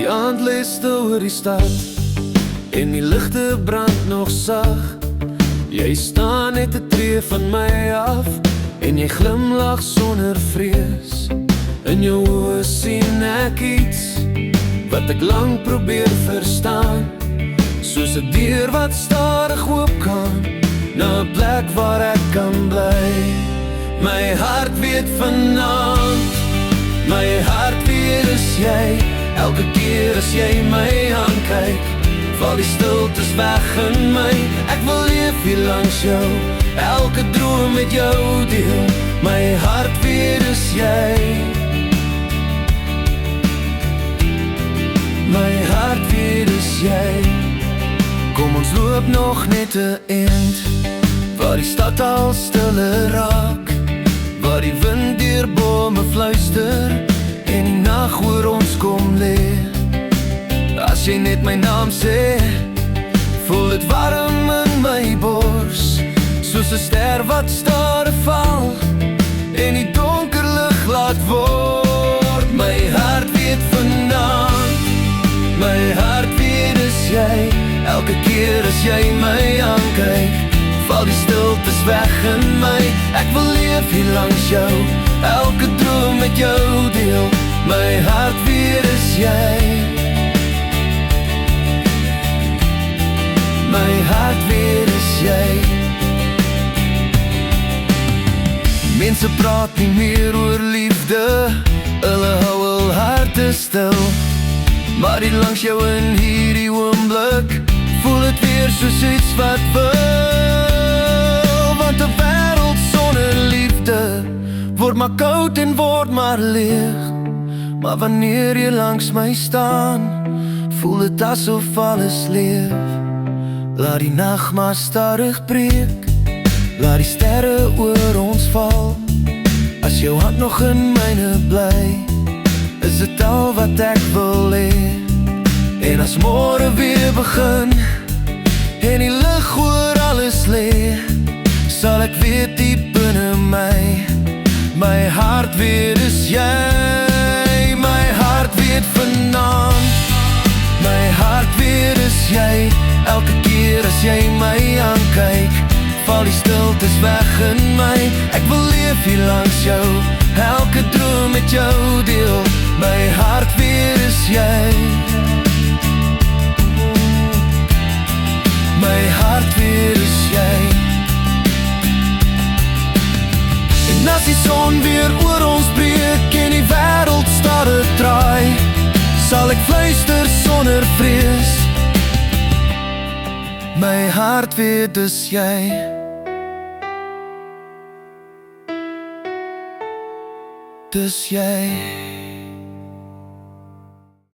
Die aand lê stil oor die stad en die ligte brand nog sag. Jy staan net 'n tree van my af en jy glimlag sonder vrees. In jou oë sien ek iets wat ek lang probeer verstaan, soos 'n deur wat stadig oop kan na 'n plek waar ek kan bly. My hart weet vanaand, my hart weet is jy. Elke keer as jy my aankyk, val die stiltes weg in my. Ek wil leef hier langs jou, elke droom met jou deel. My hart weet is jy. My hart weet is jy. Kom ons loop nog net 'n eind, waar die stad al stiller raak, waar die wind deur bome fluister en die nag oor ons kom lê. As jy net my naam sê, voel dit warm in my bors, soos 'n ster wat stadig val en die donker lig laat word. My hart weet vanaand, my hart weet is jy. Elke keer as jy my aankyk, val die stiltes weg in my. Ek wil leef hier langs jou, elke droom met jou deel. My hart weet is jy. My hart weet is jy. Mense praat nie meer oor liefde, hulle hou hul harte stil. Maar hier langs jou in hierdie oomblik, voel het weer soos iets wat wil. Want 'n wêreld sonder liefde word maar koud en word maar leeg. Maar wanneer jy langs my staan, voel het asof alles leef. Laat die nag maar stadig breek, laat die sterre oor ons val. As jou hand nog in myne bly, is dit al wat ek wil hê. En as môre weer begin en die lig oor alles lê, sal ek weet diep binne my, my hart weet is jy. My hart weet vanaand, my hart weet is jy. Elke keer as jy my aankyk, val die stiltes weg in my. Ek wil leef hier langs jou, elke droom met jou deel. My hart weet is jy. My hart weet is jy. En as die son weer oor ons breek en die wêreld stadig draai, sal ek fluister sonder vrees. My hart weet is jy. Dis jy.